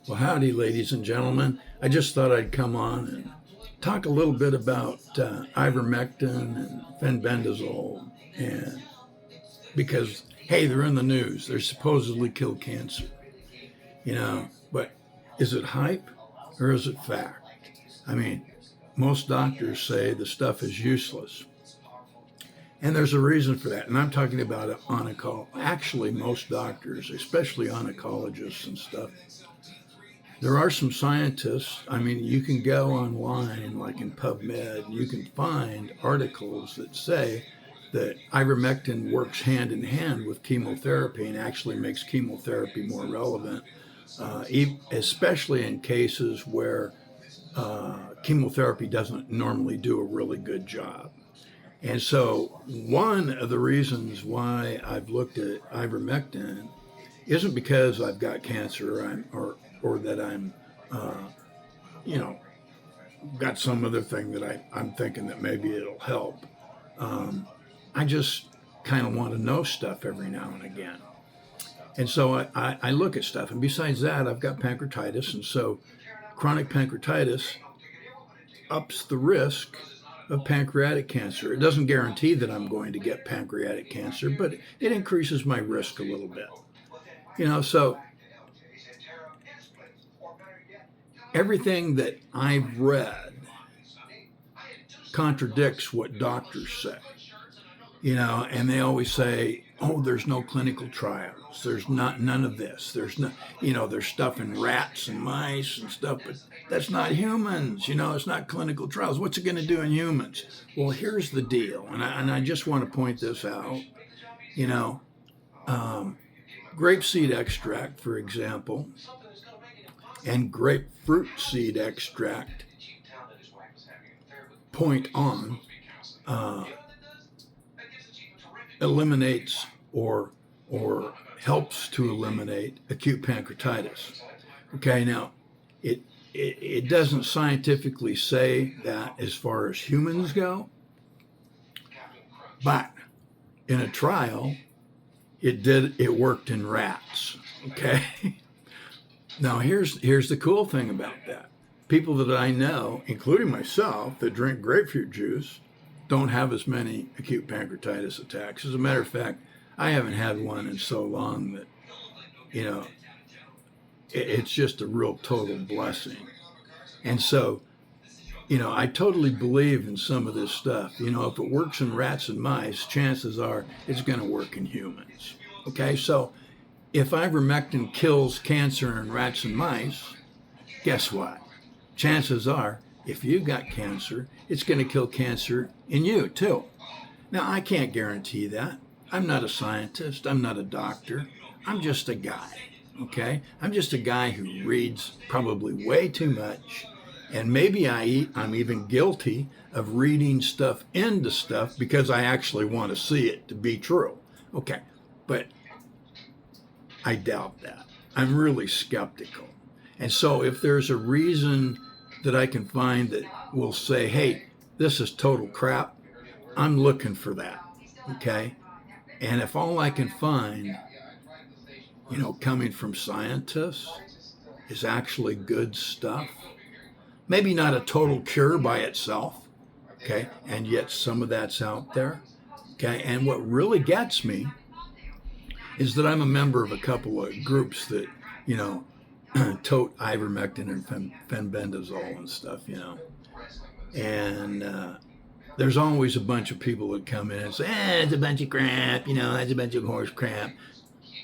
Well, howdy, ladies and gentlemen. I just thought I'd come on and talk a little bit about ivermectin and fenbendazole, and because hey, they're in the news. They're supposedly kill cancer, But is it hype or is it fact? I mean, most doctors say the stuff is useless, and there's a reason for that. And I'm talking about actually, most doctors, especially oncologists and stuff. There are some scientists. I mean, you can go online, like in PubMed, you can find articles that say that ivermectin works hand in hand with chemotherapy and actually makes chemotherapy more relevant, especially in cases where chemotherapy doesn't normally do a really good job. And so, one of the reasons why I've looked at ivermectin isn't because I've got cancer or that I'm, uh, you know, got some other thing that I'm thinking that maybe it'll help. Um, I just kind of want to know stuff every now and again. And so I look at stuff. And besides that, I've got pancreatitis. And so chronic pancreatitis ups the risk of pancreatic cancer. It doesn't guarantee that I'm going to get pancreatic cancer, but it increases my risk a little bit. So everything that I've read contradicts what doctors say, and they always say, oh, there's no clinical trials. There's none of this. There's no, there's stuff in rats and mice and stuff, but that's not humans. It's not clinical trials. What's it going to do in humans? Well, here's the deal. And I just want to point this out, grapeseed extract, for example, and grapefruit seed extract point on eliminates or helps to eliminate acute pancreatitis. Okay, now it doesn't scientifically say that as far as humans go, but in a trial it worked in rats. Okay. Now here's the cool thing about that. People that I know, including myself, that drink grapefruit juice don't have as many acute pancreatitis attacks. As a matter of fact, I haven't had one in so long that, it's just a real total blessing. And so, I totally believe in some of this stuff. If it works in rats and mice, chances are it's going to work in humans. Okay, so if ivermectin kills cancer in rats and mice, guess what? Chances are, if you've got cancer, it's going to kill cancer in you too. Now, I can't guarantee that. I'm not a scientist. I'm not a doctor. I'm just a guy, okay? I'm just a guy who reads probably way too much, and maybe I'm even guilty of reading stuff into stuff because I actually want to see it to be true. Okay, but I doubt that. I'm really skeptical. And so if there's a reason that I can find that will say, hey, this is total crap, I'm looking for that, okay? And if all I can find, coming from scientists is actually good stuff, maybe not a total cure by itself, okay? And yet some of that's out there, okay? And what really gets me is that I'm a member of a couple of groups that, tote ivermectin and fenbendazole and stuff, and there's always a bunch of people that come in and say, it's a bunch of crap, that's a bunch of horse crap.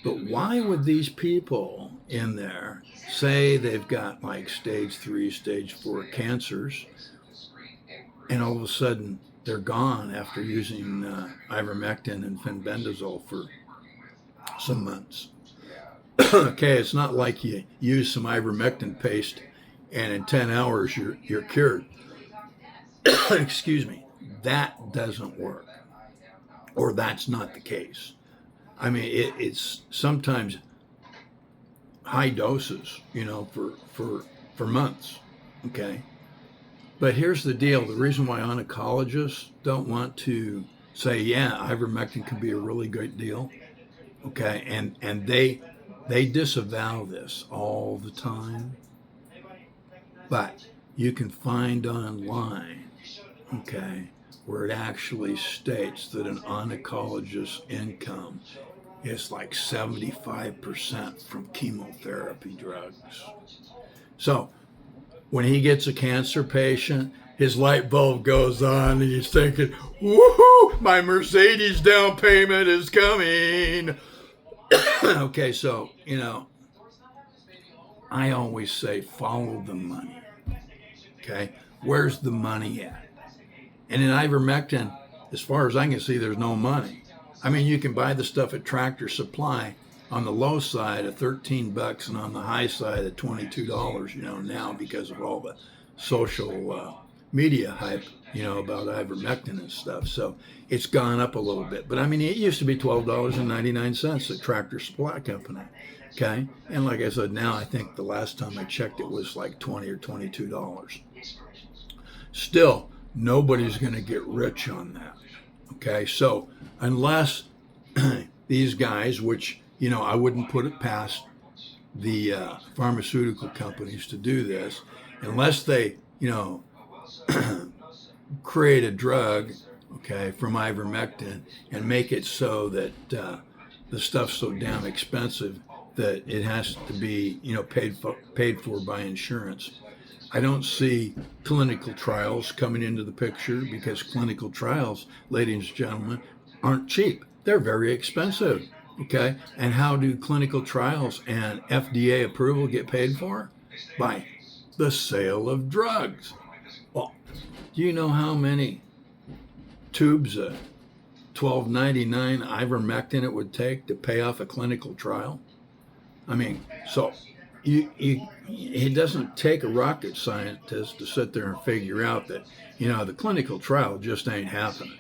But why would these people in there say they've got like stage 3, stage 4 cancers, and all of a sudden they're gone after using ivermectin and fenbendazole for some months? Okay, it's not like you use some ivermectin paste and in 10 hours you're cured. Excuse me. That doesn't work, or that's not the case. I mean, it's sometimes high doses, for months. Okay, but here's the deal: the reason why oncologists don't want to say, yeah, ivermectin can be a really great deal, okay, and they They disavow this all the time, but you can find online, okay, where it actually states that an oncologist's income is like 75% from chemotherapy drugs. So when he gets a cancer patient, his light bulb goes on and he's thinking, woohoo, my Mercedes down payment is coming. Okay, so, I always say follow the money. Okay, where's the money at? And in ivermectin, as far as I can see, there's no money. I mean, you can buy the stuff at Tractor Supply on the low side at $13 and on the high side at $22, now because of all the social media hype, about ivermectin and stuff. So it's gone up a little bit. But I mean, it used to be $12.99 at Tractor Supply Company. Okay. And like I said, now I think the last time I checked, it was like $20 or $22. Still, nobody's going to get rich on that. Okay. So unless these guys, which, I wouldn't put it past the pharmaceutical companies to do this, unless they, create a drug, okay, from ivermectin and make it so that the stuff's so damn expensive that it has to be, paid for by insurance. I don't see clinical trials coming into the picture because clinical trials, ladies and gentlemen, aren't cheap. They're very expensive. Okay. And how do clinical trials and FDA approval get paid for? By the sale of drugs. Well, do you know how many tubes of $12.99 ivermectin it would take to pay off a clinical trial? I mean, so it doesn't take a rocket scientist to sit there and figure out that, the clinical trial just ain't happening.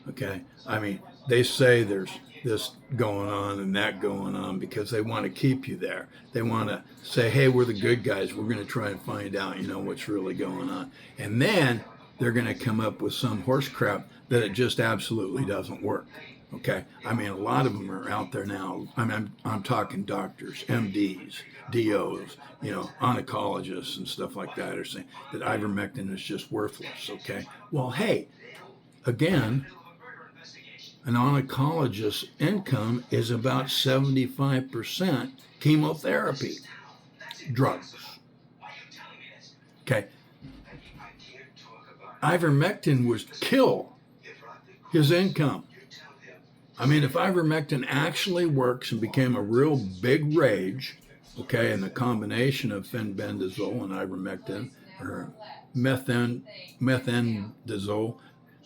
Okay. I mean, they say there's this going on and that going on because they want to keep you there. They want to say, hey, we're the good guys. We're going to try and find out, what's really going on. And then they're going to come up with some horse crap that it just absolutely doesn't work. Okay. I mean, a lot of them are out there now. I'm talking doctors, MDs, DOs, oncologists and stuff like that are saying that ivermectin is just worthless. Okay. Well, hey, again, an oncologist's income is about 75% chemotherapy drugs. Okay. Ivermectin would kill his income. I mean, if ivermectin actually works and became a real big rage, okay, and the combination of fenbendazole and ivermectin, or methendazole,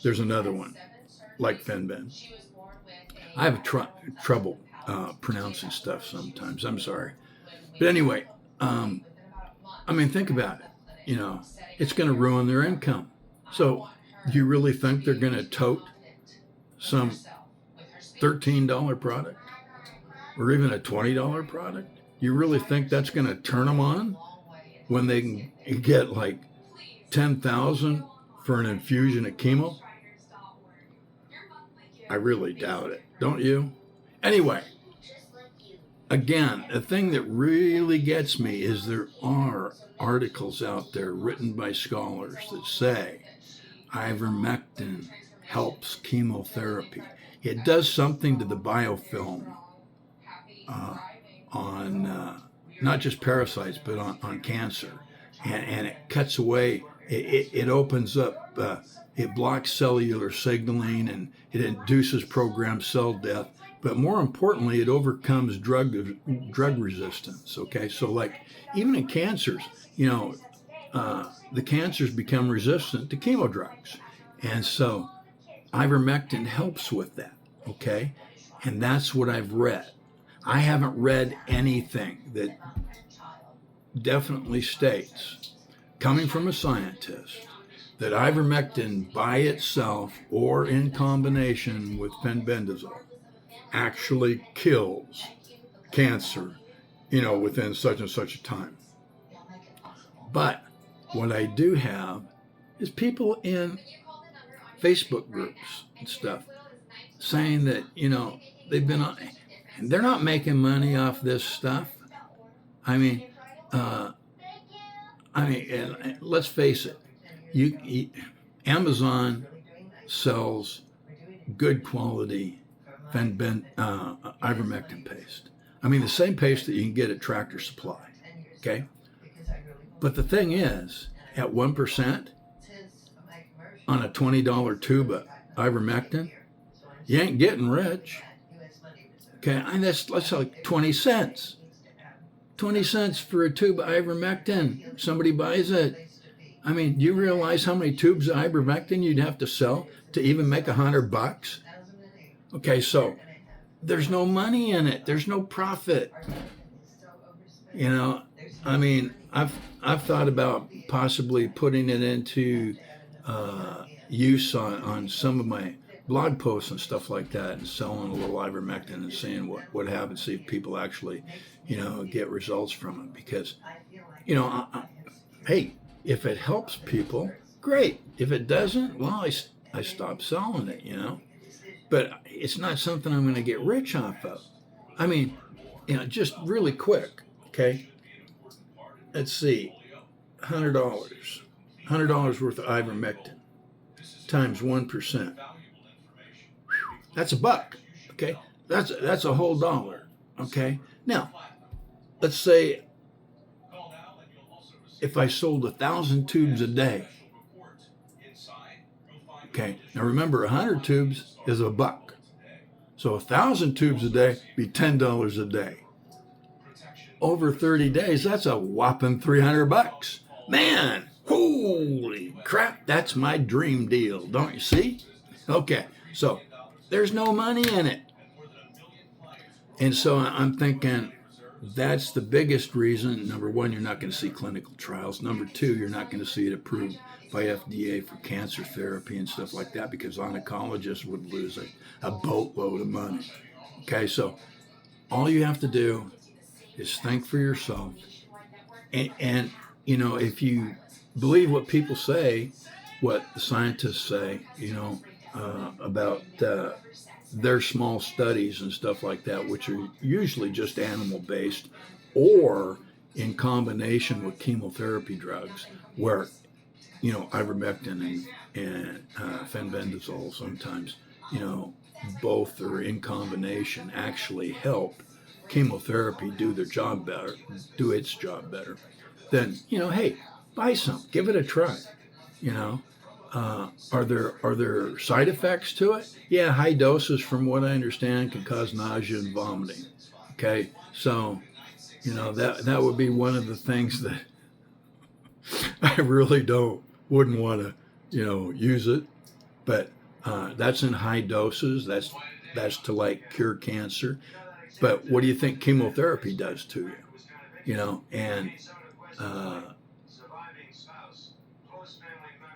there's another one like fenben. I have trouble pronouncing stuff sometimes. I'm sorry. But anyway, think about it. It's going to ruin their income. So do you really think they're going to tote some $13 product or even a $20 product? You really think that's going to turn them on when they can get like $10,000 for an infusion of chemo? I really doubt it. Don't you? Anyway, again, the thing that really gets me is there are articles out there written by scholars that say ivermectin helps chemotherapy. It does something to the biofilm on not just parasites, but on cancer. And it cuts away, it opens up, it blocks cellular signaling and it induces programmed cell death. But more importantly, it overcomes drug resistance. Okay, so like even in cancers, the cancers become resistant to chemo drugs. And so ivermectin helps with that. Okay, and that's what I've read. I haven't read anything that definitely states, coming from a scientist, that ivermectin by itself or in combination with fenbendazole actually kills cancer, within such and such a time. But what I do have is people in Facebook groups and stuff saying that, they've been on, they're not making money off this stuff. I mean, uh, and let's face it, Amazon sells good quality ivermectin paste. I mean, the same paste that you can get at Tractor Supply. Okay, but the thing is, at 1% on a $20 tube of ivermectin, you ain't getting rich. Okay, and that's like 20 cents. 20 cents for a tube of ivermectin. Somebody buys it. I mean, do you realize how many tubes of ivermectin you'd have to sell to even make $100? Okay, so there's no money in it. There's no profit. You know, I mean, I've thought about possibly putting it into use on some of my blog posts and stuff like that, and selling a little ivermectin and seeing what happens, see if people actually, get results from it. Because, hey, if it helps people, great. If it doesn't, well, I stop selling it, But it's not something I'm going to get rich off of. I mean, just really quick, okay? Let's see, $100. $100 worth of ivermectin times 1%. That's $1, okay? That's a whole dollar, okay? Now, let's say if I sold 1,000 tubes a day, okay? Now remember, 100 tubes is $1. So 1,000 tubes a day be $10 a day. Over 30 days, that's a whopping $300. Man, holy crap, that's my dream deal, don't you see? Okay, so there's no money in it. And so I'm thinking that's the biggest reason. Number one, you're not going to see clinical trials. Number two, you're not going to see it approved by FDA for cancer therapy and stuff like that, because oncologists would lose a boatload of money. Okay, so all you have to do is think for yourself. And if you believe what people say, what the scientists say, about their small studies and stuff like that, which are usually just animal-based or in combination with chemotherapy drugs, where, ivermectin and fenbendazole sometimes, both are in combination, actually help chemotherapy do its job better, then, hey, buy some, give it a try. Are there side effects to it? Yeah, high doses, from what I understand, can cause nausea and vomiting. Okay, so that would be one of the things that I really wouldn't want to use it. But that's in high doses. That's to like cure cancer. But what do you think chemotherapy does to you? And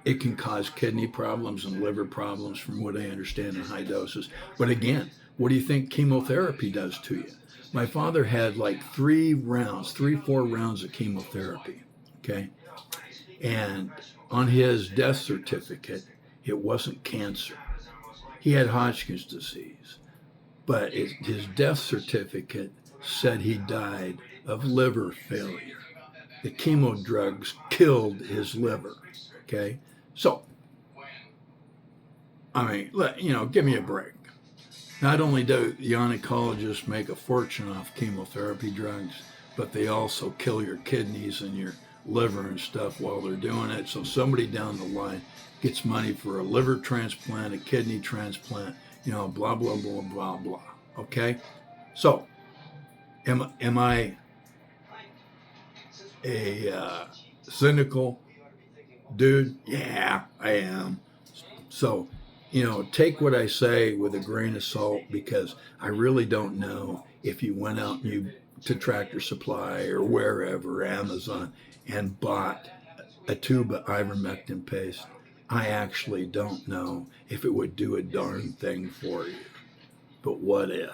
it can cause kidney problems and liver problems, from what I understand, in high doses. But again, what do you think chemotherapy does to you? My father had like 4 rounds of chemotherapy, okay? And on his death certificate, it wasn't cancer. He had Hodgkin's disease, but his death certificate said he died of liver failure. The chemo drugs killed his liver, okay? So, I mean, give me a break. Not only do the oncologists make a fortune off chemotherapy drugs, but they also kill your kidneys and your liver and stuff while they're doing it. So somebody down the line gets money for a liver transplant, a kidney transplant, blah, blah, blah, blah, blah. Okay? So, am I a cynical dude? Yeah, I am. So, take what I say with a grain of salt, because I really don't know if you went out and to Tractor Supply or wherever, Amazon, and bought a tube of ivermectin paste. I actually don't know if it would do a darn thing for you. But what if?